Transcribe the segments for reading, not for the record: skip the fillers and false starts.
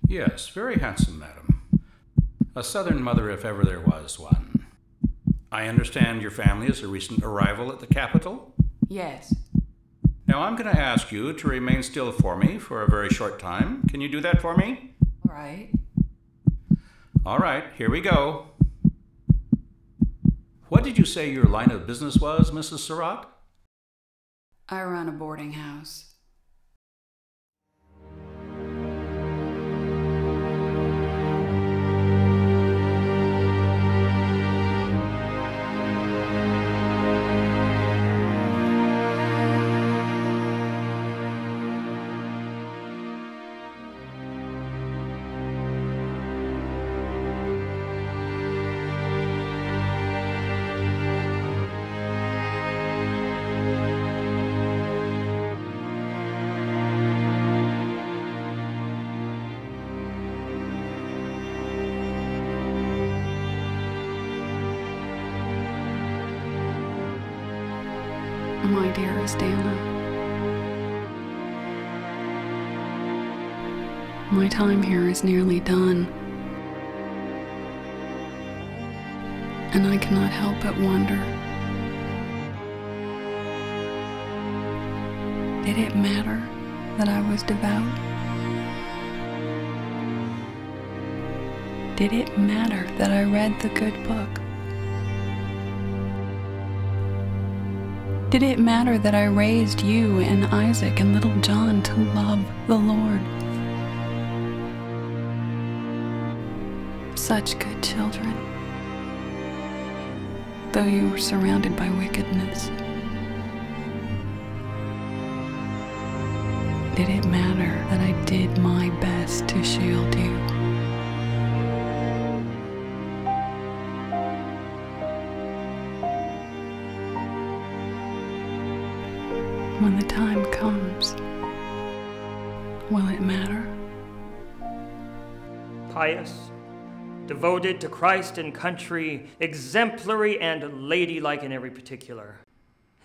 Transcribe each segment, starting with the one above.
Yes, very handsome, madam. A southern mother if ever there was one. I understand your family is a recent arrival at the capital? Yes. Now I'm going to ask you to remain still for me for a very short time. Can you do that for me? All right. All right, here we go. What did you say your line of business was, Mrs. Surratt? I run a boarding house. My dearest Anna, my time here is nearly done, and I cannot help but wonder, did it matter that I was devout? Did it matter that I read the good book? Did it matter that I raised you and Isaac and little John to love the Lord? Such good children, though you were surrounded by wickedness. Did it matter that I did my best to shield you? When the time comes, will it matter? Pious, devoted to Christ and country, exemplary and ladylike in every particular.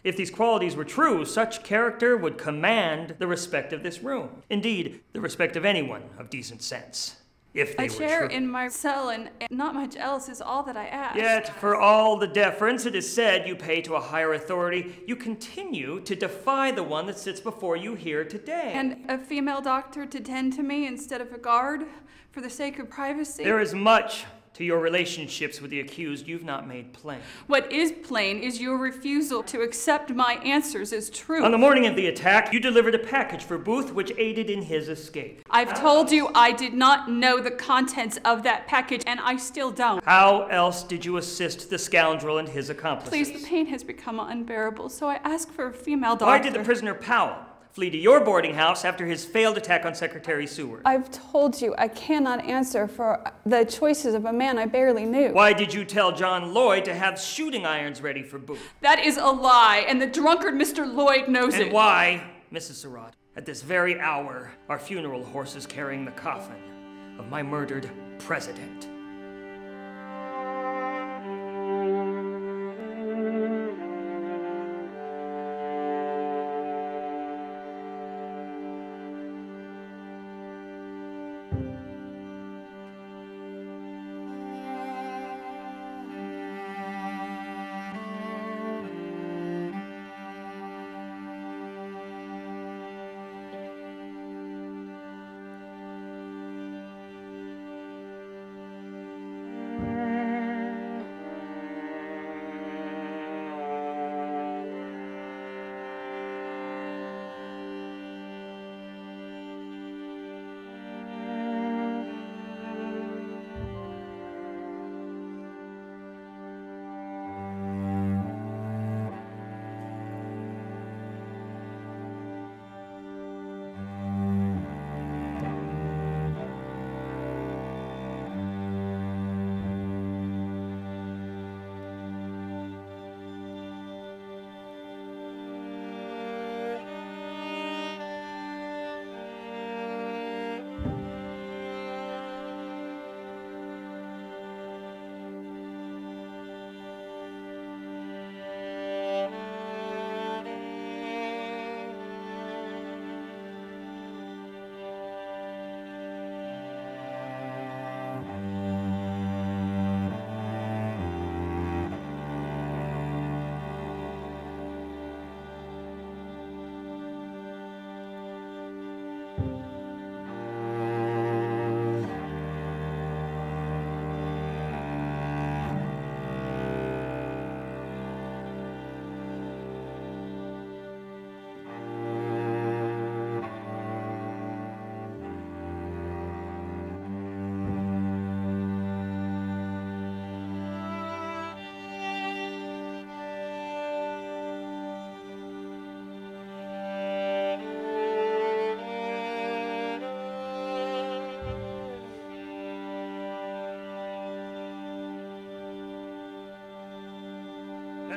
If these qualities were true, such character would command the respect of this room. Indeed, the respect of anyone of decent sense. If they A were chair true. in my cell and not much else is all that I ask. Yet, for all the deference it is said you pay to a higher authority, you continue to defy the one that sits before you here today. And a female doctor to tend to me instead of a guard for the sake of privacy. There is much to your relationships with the accused you've not made plain. What is plain is your refusal to accept my answers as true. On the morning of the attack, you delivered a package for Booth which aided in his escape. I've told you I did not know the contents of that package, and I still don't. How else did you assist the scoundrel and his accomplices? Please, the pain has become unbearable, so I ask for a female doctor. Why did the prisoner Powell flee to your boarding house after his failed attack on Secretary Seward? I've told you I cannot answer for the choices of a man I barely knew. Why did you tell John Lloyd to have shooting irons ready for Booth? That is a lie, and the drunkard Mr. Lloyd knows it. And why, Mrs. Surratt, at this very hour, are funeral horses carrying the coffin of my murdered president?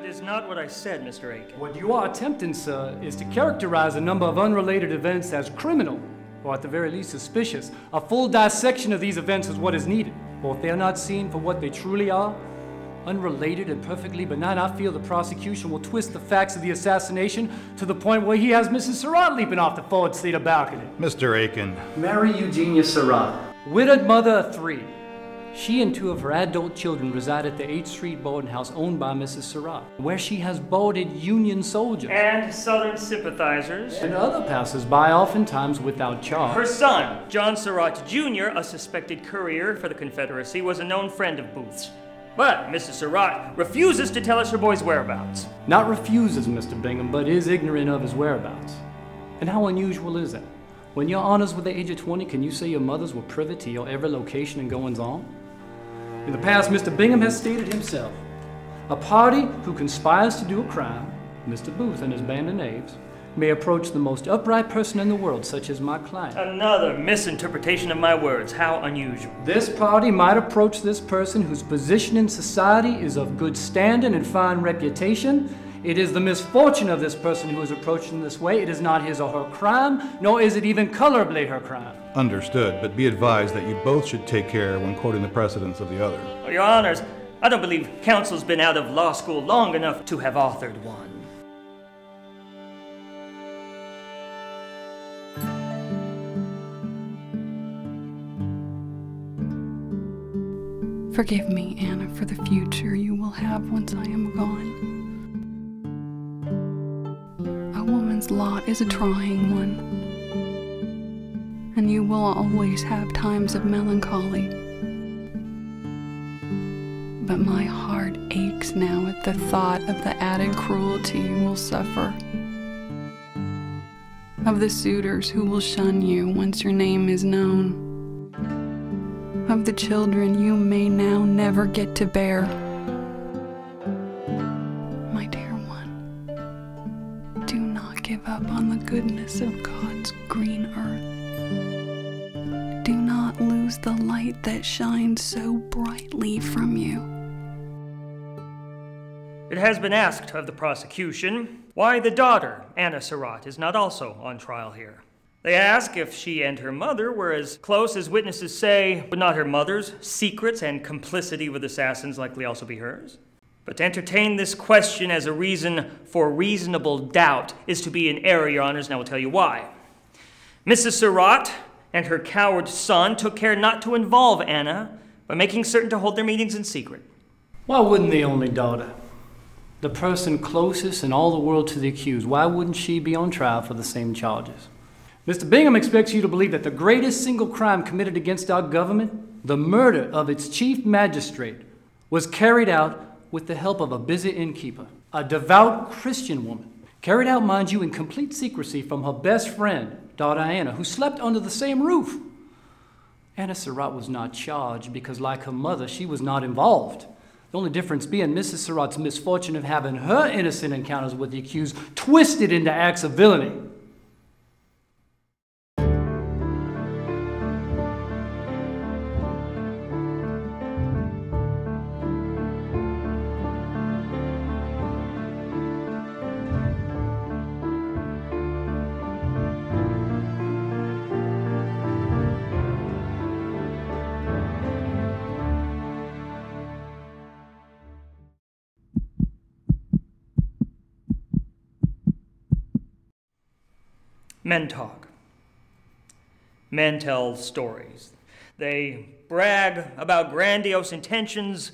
is not what I said, Mr. Aiken. What you are attempting, sir, is to characterize a number of unrelated events as criminal, or at the very least suspicious. A full dissection of these events is what is needed. Or if they are not seen for what they truly are, unrelated and perfectly benign, I feel the prosecution will twist the facts of the assassination to the point where he has Mrs. Surratt leaping off the forward seat of balcony. Mr. Aiken. Mary Eugenia Surratt, widowed mother of 3. She and 2 of her adult children reside at the 8th Street Boardinghouse owned by Mrs. Surratt, where she has boarded Union soldiers. And Southern sympathizers. And other passers-by, oftentimes without charge. Her son, John Surratt Jr., a suspected courier for the Confederacy, was a known friend of Booth's. But Mrs. Surratt refuses to tell us her boy's whereabouts. Not refuses, Mr. Bingham, but is ignorant of his whereabouts. And how unusual is that? When your honors were the age of 20, can you say your mothers were privy to your every location and goings-on? In the past, Mr. Bingham has stated himself, a party who conspires to do a crime, Mr. Booth and his band of knaves, may approach the most upright person in the world, such as my client. Another misinterpretation of my words. How unusual. This party might approach this person whose position in society is of good standing and fine reputation. It is the misfortune of this person who is approached in this way. It is not his or her crime, nor is it even colorably her crime. Understood, but be advised that you both should take care when quoting the precedents of the other. Well, Your Honors, I don't believe counsel's been out of law school long enough to have authored one. Forgive me, Anna, for the future you will have once I am gone. A woman's lot is a trying one, and you will always have times of melancholy. But my heart aches now at the thought of the added cruelty you will suffer, of the suitors who will shun you once your name is known, of the children you may now never get to bear. My dear one, do not give up on the goodness of God's green earth. Do not lose the light that shines so brightly from you. It has been asked of the prosecution why the daughter, Anna Surratt, is not also on trial here. They ask if she and her mother were as close as witnesses say, would not her mother's secrets and complicity with assassins likely also be hers? But to entertain this question as a reason for reasonable doubt is to be in error, Your Honors, and I will tell you why. Mrs. Surratt and her coward son took care not to involve Anna by making certain to hold their meetings in secret. Why wouldn't the only daughter, the person closest in all the world to the accused, why wouldn't she be on trial for the same charges? Mr. Bingham expects you to believe that the greatest single crime committed against our government, the murder of its chief magistrate, was carried out with the help of a busy innkeeper, a devout Christian woman, carried out, mind you, in complete secrecy from her best friend, daughter Anna, who slept under the same roof. Anna Surratt was not charged because, like her mother, she was not involved. The only difference being Mrs. Surratt's misfortune of having her innocent encounters with the accused twisted into acts of villainy. Men talk. Men tell stories. They brag about grandiose intentions,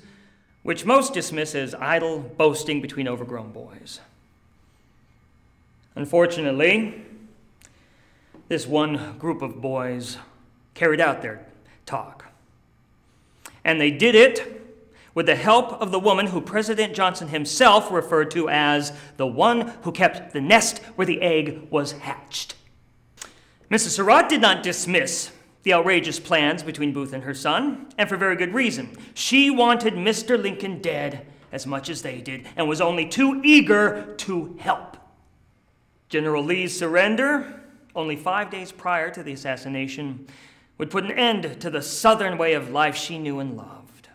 which most dismiss as idle boasting between overgrown boys. Unfortunately, this one group of boys carried out their talk. And they did it with the help of the woman who President Johnson himself referred to as the one who kept the nest where the egg was hatched. Mrs. Surratt did not dismiss the outrageous plans between Booth and her son, and for very good reason. She wanted Mr. Lincoln dead as much as they did, and was only too eager to help. General Lee's surrender, only 5 days prior to the assassination, would put an end to the Southern way of life she knew and loved.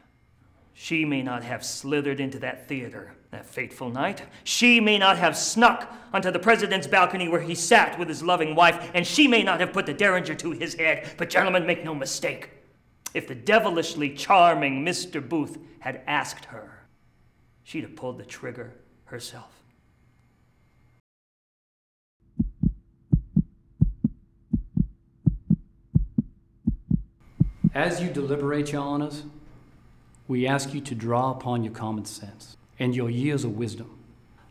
She may not have slithered into that theater That fateful night, she may not have snuck onto the president's balcony where he sat with his loving wife, and she may not have put the derringer to his head, but gentlemen, make no mistake. If the devilishly charming Mr. Booth had asked her, she'd have pulled the trigger herself. As you deliberate, Your Honors, we ask you to draw upon your common sense and your years of wisdom.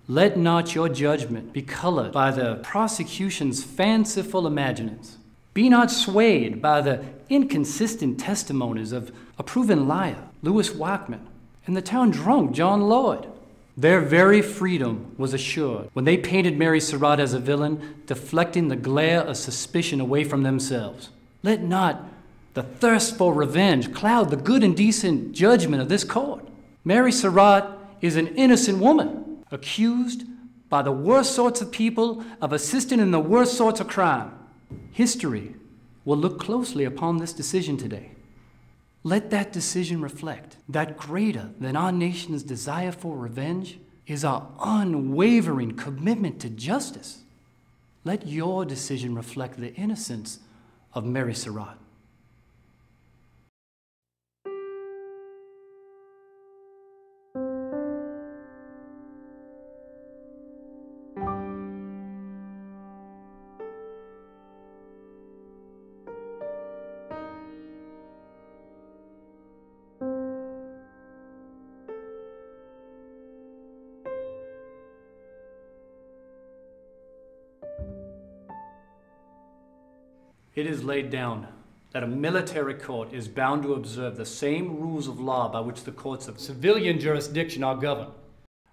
Let not your judgment be colored by the prosecution's fanciful imaginings. Be not swayed by the inconsistent testimonies of a proven liar, Louis Wackman, and the town drunk, John Lloyd. Their very freedom was assured when they painted Mary Surratt as a villain, deflecting the glare of suspicion away from themselves. Let not the thirst for revenge cloud the good and decent judgment of this court. Mary Surratt is an innocent woman, accused by the worst sorts of people of assisting in the worst sorts of crime. History will look closely upon this decision today. Let that decision reflect that greater than our nation's desire for revenge is our unwavering commitment to justice. Let your decision reflect the innocence of Mary Surratt. It is laid down that a military court is bound to observe the same rules of law by which the courts of civilian jurisdiction are governed.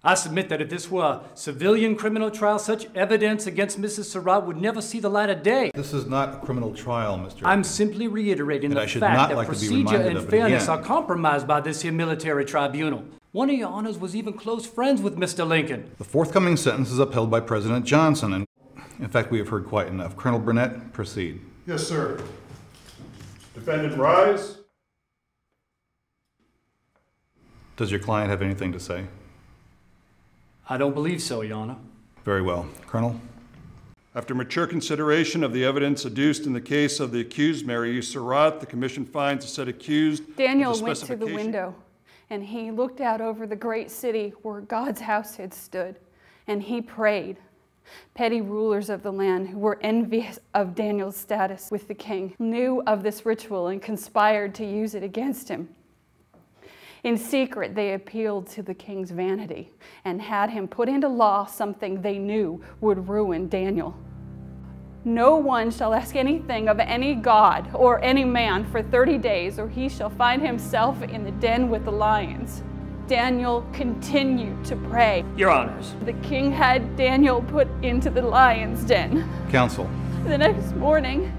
I submit that if this were a civilian criminal trial, such evidence against Mrs. Surratt would never see the light of day. This is not a criminal trial, Mr. I'm simply reiterating And the I should fact not that like to be procedure reminded and of it fairness again. are compromised by this here military tribunal. One of your honors was even close friends with Mr. Lincoln. The forthcoming sentence is upheld by President Johnson, and in fact, we have heard quite enough. Colonel Burnett, proceed. Yes, sir. Defendant rise. Does your client have anything to say? I don't believe so, Your Honor. Very well. Colonel? After mature consideration of the evidence adduced in the case of the accused, Mary Surratt, the commission finds the said accused. Daniel went to the window, and he looked out over the great city where God's house had stood, and he prayed. Petty rulers of the land who were envious of Daniel's status with the king knew of this ritual and conspired to use it against him. In secret, they appealed to the king's vanity and had him put into law something they knew would ruin Daniel. No one shall ask anything of any god or any man for 30 days, or he shall find himself in the den with the lions. Daniel continued to pray. Your honors. The king had Daniel put into the lion's den. Counsel. The next morning,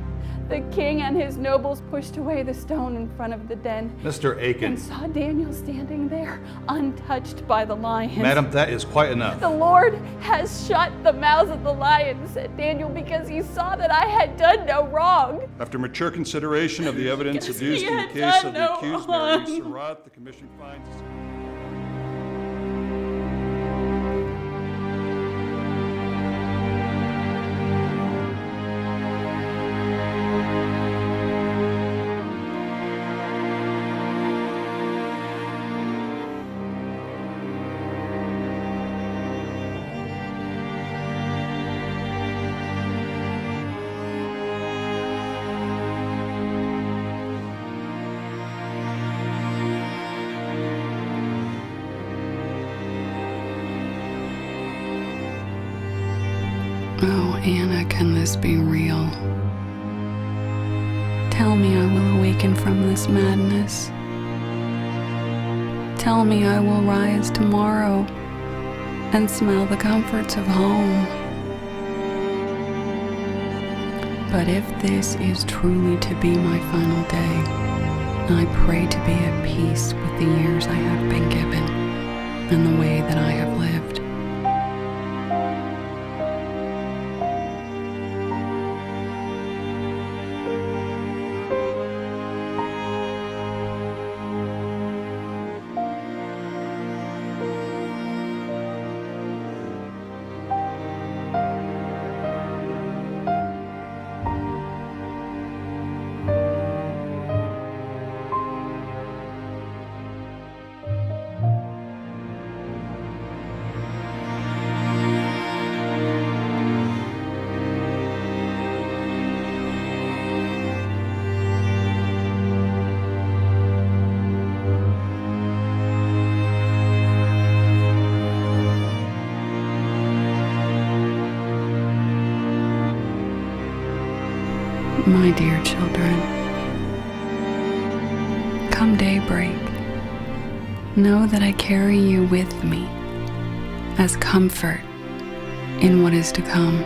the king and his nobles pushed away the stone in front of the den. Mr. Aiken. And saw Daniel standing there, untouched by the lions. Madam, that is quite enough. The Lord has shut the mouths of the lions, said Daniel, because he saw that I had done no wrong. After mature consideration of the evidence Because adduced he in the had case done of the no accused, wrong. Mary Surratt, the commission finds. Oh, Anna, can this be real? Tell me I will awaken from this madness. Tell me I will rise tomorrow and smell the comforts of home. But if this is truly to be my final day, I pray to be at peace with the years I have been given and the way that I have lived. children. Come daybreak, know that I carry you with me as comfort in what is to come.